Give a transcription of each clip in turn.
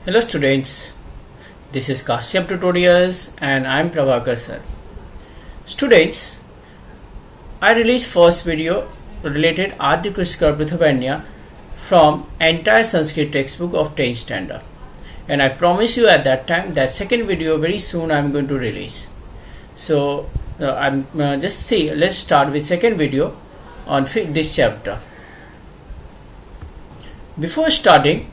Hello students, this is Kashyap Tutorials and I am Prabhakar sir. Students, I released first video related Adi Krishkar Prithubanya from entire Sanskrit textbook of 10th standard, and I promise you at that time that second video very soon I am going to release. So let's start with second video on this chapter. Before starting,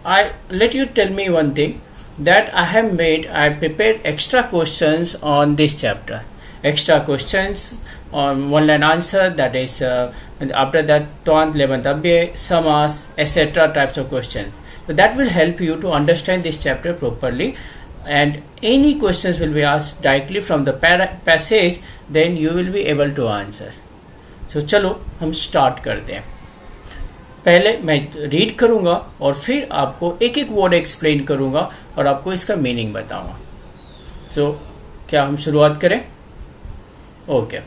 I let you tell me one thing that I prepared extra questions on this chapter. Extra questions on one line answer, that is after that Twant, Levantabhya, Samas, etc. types of questions. So that will help you to understand this chapter properly, and any questions will be asked directly from the passage, then you will be able to answer. So चलो हम start करते हैं. पहले मैं read करूंगा और फिर आपको एक एक वर्ड एक्सप्लेन करूंगा और आपको इसका मीनिंग बताऊंगा. सो क्या हम शुरुआत करें? ओके.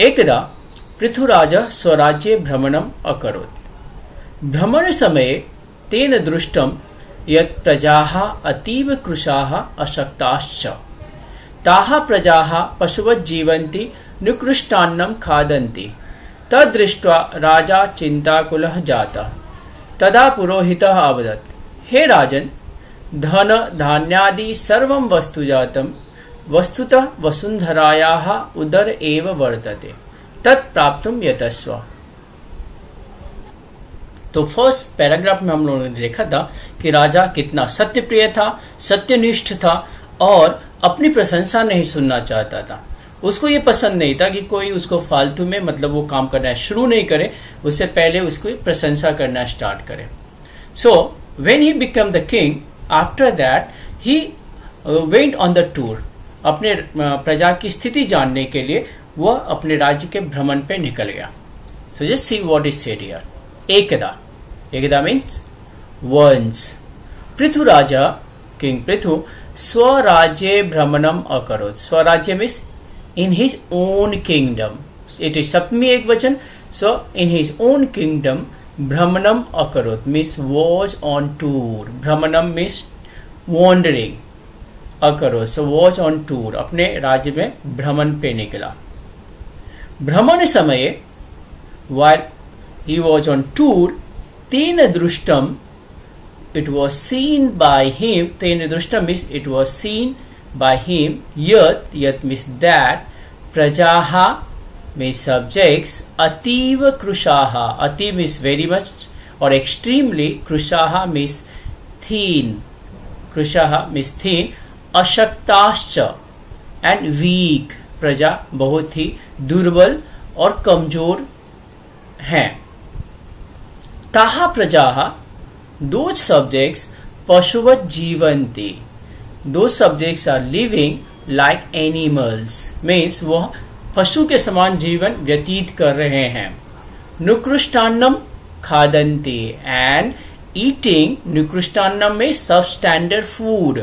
एकदा पृथुराजा स्वराज्ये भ्रमणम् अकरोत्. भ्रमण समये तेन दृष्टं यत् प्रजाः अतीव कृशाः अशक्ताश्च. ताः प्रजाः पशुवत् जीवन्ति, निकृष्टान्नं खादन्ति. तदृष्ट्वा राजा चिंताकुलः जातः. तदा पुरोहितः अवदत्, हे राजन्, धन धान्यादि सर्वं वस्तु जातं वस्तुतः वसुंधरायाः उदर एव वर्तते, तत् प्राप्तुं यतस्व. तो फर्स्ट पैराग्राफ में हम लोगों ने देखा था कि राजा कितना सत्यप्रिय था, सत्यनिष्ठ था और अपनी प्रशंसा नहीं सुनना चाहता था. उसको ये पसंद नहीं था कि कोई उसको फालतू में मतलब वो काम करना शुरू नहीं करे, उससे पहले उसको प्रशंसा करना स्टार्ट करे. So when he become the king, after that he went on the tour. अपने प्रजा की स्थिति जानने के लिए वह अपने राज्य के भ्रमण पे निकल गया. So just see what is said here. एकदा, एकदा मीन्स वंस. पृथुराजा, किंग पृथु, स्वराज्ये भ्रमणम् अकरोत्. स्वराज्य means in his own kingdom. It is saptami ekvachan. So in his own kingdom, Brahmanam akarot means was on tour. Brahmanam means wandering. Akarot, so was on tour. अपने राज्य में भ्रमण पे निकला. भ्रमण समये, while he was on tour, तेन दृष्टम, it was seen by him. तेन दृष्टम means it was seen by him. Yat means that. Prajaha means subjects. Ativ krushaha, ativ means very much or extremely. Krushaha means thin. Krushaha means thin. Ashaktascha and weak. प्रजा बहुत ही दुर्बल और कमजोर हैं. ताहा प्रजाहा, those subjects, पशुवत जीवन्ति. Those subjects are living like animals, means वह पशु के समान जीवन व्यतीत कर रहे हैं. निकृष्टान्नम खादन्ति, and eating निकृष्टान्नम में सबस्टैंडर्ड फूड.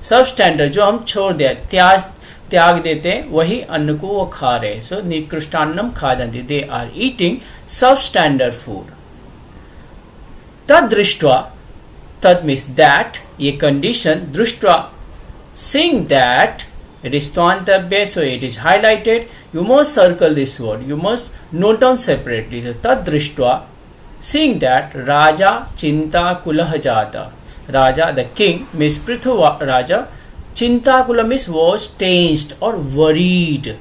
सबस्टैंडर्ड जो हम छोड़ दे, त्याग देते हैं, वही अन्न को वो खा रहे. सो निकृष्टान्नम खादन्ति, they are eating substandard food. तद दृष्ट्वा, तद मीन्स दैट, ये कंडीशन, दृष्ट्वा seeing that, it is tvantabhya, so it is highlighted. You must circle this word, you must note down separately. So tad drishtva, seeing that, raja chintakulah jata. Raja, the king, means Prithu Raja. Chintakula means was tensed or worried.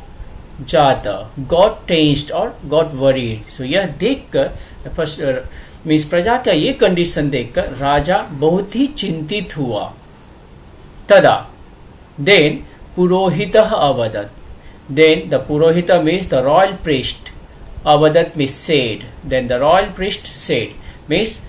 Jata, got tensed or got worried. So यह देखकर first means प्रजा का ये condition देखकर राजा बहुत ही चिंतित हुआ. तदा, then purohitah avadat. Then the purohita means the royal priest. Avadat means said. Then the royal priest said means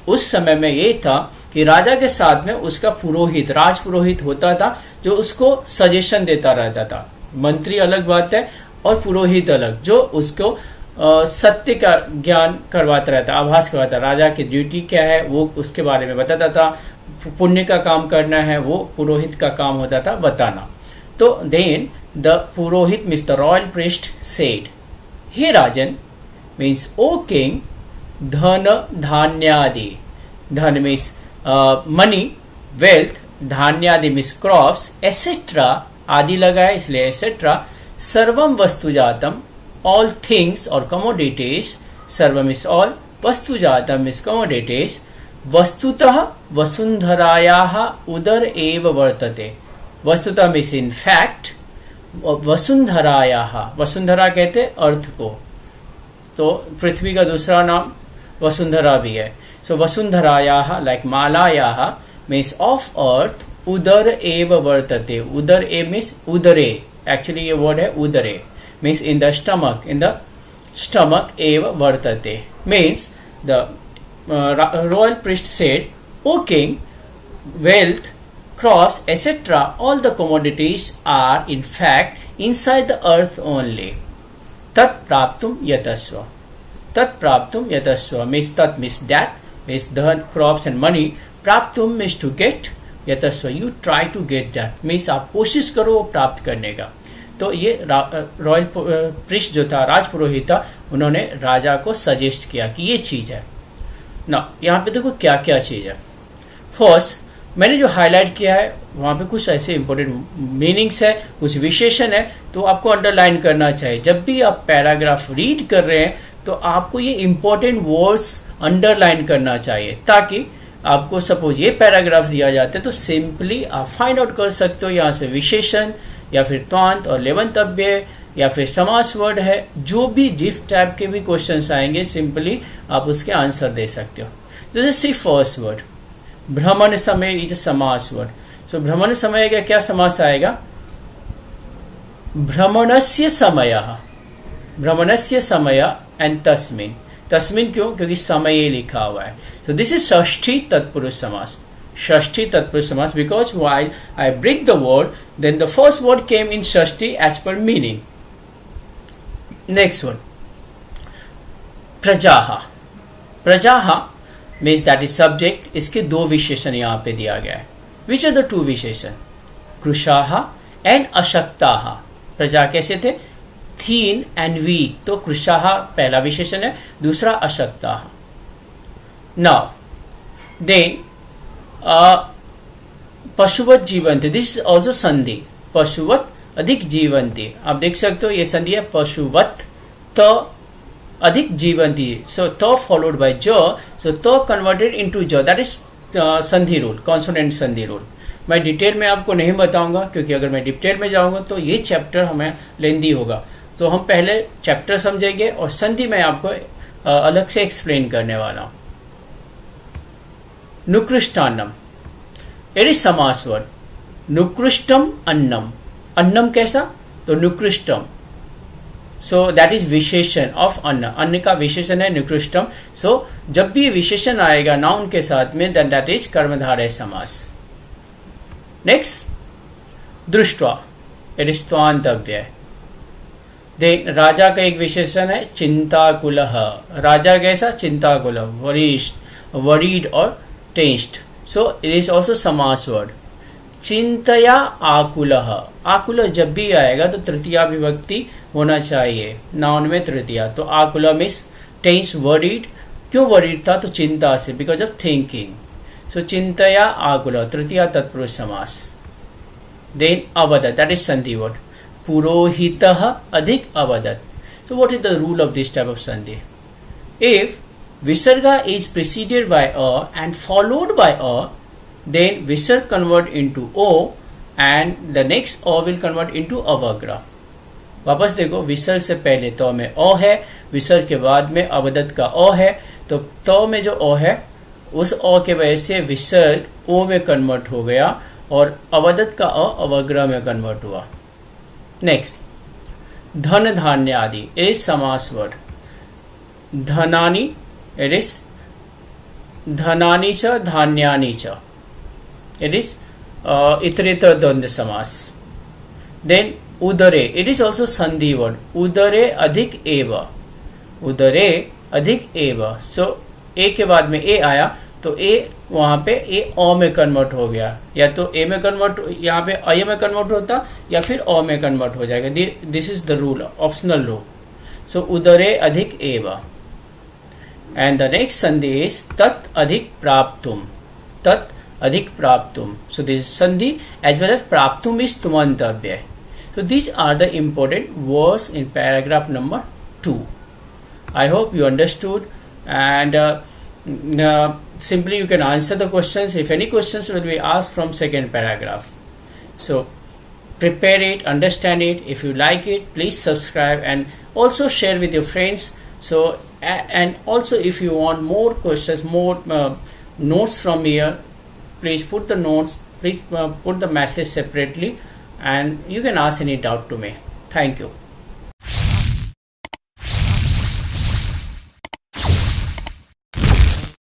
उस समय में ये था कि राजा के साथ में उसका पुरोहित, राज पुरोहित होता था जो उसको सजेशन देता रहता था. मंत्री अलग बात है और पुरोहित अलग, जो उसको सत्य का ज्ञान करवाता रहता, आभास करवाता. राजा की ड्यूटी क्या है वो उसके बारे में बताता था. पुण्य का काम करना है वो पुरोहित का काम होता था बताना. तो देन द पुरोहित means the royal priest said, हे राजन मीन्स ओ किंग, धन धान्यादि. धन मीन्स मनी, वेल्थ, धान्यादि मीन्स क्रॉप्स, एसेट्रा आदि लगा है इसलिए एसेट्रा, सर्वम वस्तुजातम ऑल थिंग्स और कमोडिटीज, सर्वम इज ऑल, वस्तुजातम इज कमोडिटीज, वस्तुतः वसुंधरायाः उदर एव वर्तते, वस्तुतः मीन्स इन फैक्ट, वसुंधरायाः, वसुंधरा कहते अर्थ को, तो पृथ्वी का दूसरा नाम वसुंधरा भी है। सो वसुंधरायाः लाइक मालायाः मीन्स ऑफ अर्थ, उदर एव वर्तते, उदर ए मीन्स उदरे, एक्चुअली ये वर्ड है उदरे means in the stomach, in the stomach एव वर्तते means the royal priest said, O king, wealth, crops, etc., all the commodities are in fact inside the earth only. Tat praptum yatasva. Tat praptum yatasva means tat means that, means the crops and money. Praptum means to get. Yatasva you try to get that means आप कोशिश करो वो प्राप्त करने का। तो ये royal priest जो था, राजपुरोहित था, उन्होंने राजा को सजेस्ट किया कि ये चीज है ना। यहाँ पे देखो क्या क्या चीज है। फर्स्ट मैंने जो हाईलाइट किया है वहां पे कुछ ऐसे इंपॉर्टेंट मीनिंग्स है, कुछ विशेषण है, तो आपको अंडरलाइन करना चाहिए। जब भी आप पैराग्राफ रीड कर रहे हैं तो आपको ये इंपॉर्टेंट वर्ड्स अंडरलाइन करना चाहिए, ताकि आपको सपोज ये पैराग्राफ दिया जाता है तो सिंपली आप फाइंड आउट कर सकते हो यहाँ से विशेषण या फिर त्वांत और लेवंत अव्यय या फिर समास वर्ड है, जो भी जिस टाइप के भी क्वेश्चंस आएंगे सिंपली आप उसके आंसर दे सकते हो। जैसे सी फर्स्ट वर्ड भ्रमण समय इज समास वर्ड। सो भ्रमण समय का क्या समास आएगा? भ्रमणस्य समयः, भ्रमणस्य समय एंड तस्मिन्, तस्मिन् क्यों? क्योंकि समय लिखा हुआ है। सो दिस इज षष्ठी तत्पुरुष समास, षष्ठी तत्पुरुष समास, because while I break the word then the first word came in Shashthi as per meaning. Next one, प्रजाहा, प्रजाहा means that is subject, इसके दो विशेषण यहाँ पे दिया गया है। Which are the two विशेषण? कृशाहा एंड अशक्ताहा। प्रजा कैसे थे? थीन एंड वीक, तो कृशाहा पहला विशेषण है, दूसरा अशक्ताहा। नाउ देन पशुवत जीवंती, दिस इज ऑल्सो संधि, पशुवत अधिक जीवंती, आप देख सकते हो ये संधि है पशुवत त अधिक जीवंती, सो त फॉलोड बाय ज, सो त कन्वर्टेड इनटू ज, दैट इज संधि रूल, कॉन्सोनेंट संधि रूल। मैं डिटेल में आपको नहीं बताऊंगा क्योंकि अगर मैं डिटेल में जाऊंगा तो ये चैप्टर हमें लेंदी होगा, तो हम पहले चैप्टर समझेंगे और संधि में आपको अलग से एक्सप्लेन करने वाला हूं। नुकृष्टान्नम, इट इज समास वर्ड, नुकृष्टम अन्नम, अन्नम कैसा? तो नुकृष्टम, सो दैट इज विशेषण ऑफ अन्न, अन्न का विशेषण है नुकृष्टम। सो जब भी विशेषण आएगा नाउन के साथ में देन दैट इज कर्मधारय समास। नेक्स्ट, दृष्ट्वा, इट इज त्वांतव्यय। देन राजा का एक विशेषण है चिंताकुलः, राजा कैसा? चिंताकुलः, वरिष्ठ, वरीड और tensed, so it is also समास वर्ड। चिंतया आकुलः, आकुल जब भी आएगा तो तृतीया विभक्ति होना चाहिए, नाउन में तृतीया, तो आकुल मीन्स टेंस, वरीड, क्यों वरीड था? तो चिंता से, बिकॉज ऑफ थिंकिंग, सो चिंतया आकुल, तृतीया तत्पुरुष समास। देन अवदत, दैट इज संधि वर्ड, पुरोहितः अधिक अवदत। So what is the rule of this type of sandhi? If visarga is preceded by a and followed by a, then visarg convert into o and the next o will convert into avagra। वापस देखो, विसर्ग से पहले तो में ओ है, विसर्ग के बाद में अवदत का ओ है, तो में जो ओ है उस ओ के वजह से विसर्ग ओ में कन्वर्ट हो गया और अवदत का ओ अवग्रह में कन्वर्ट हुआ। नेक्स्ट, धन धान्य आदि, इज समास word, धनानि, it is dhanani cha dhanyani cha, it is iterator द्वंद्व समास। then udare, it is also sandhi word, udare अधिक एव, उदरे अधिक एव, सो ए के बाद में ए आया तो ए वहां पे ए ओ में कन्वर्ट हो गया, या तो ए में कन्वर्ट, यहाँ पे अय में कन्वर्ट होता या फिर ओ में कन्वर्ट हो जाएगा। This is the rule, optional rule. So उदरे अधिक एव। and the next sandhi is tat adhik praptum. Tat adhik praptum. So this is sandhi as well as praptum is tumantavya. So these are the important words in paragraph number 2. I hope you understood, and simply you can answer the questions. If any questions will be asked from second paragraph. So prepare it, understand it. If you like it, please subscribe and also share with your friends. So and also if you want more questions, more notes from here, please put the notes, please put the message separately, and you can ask any doubt to me. Thank you.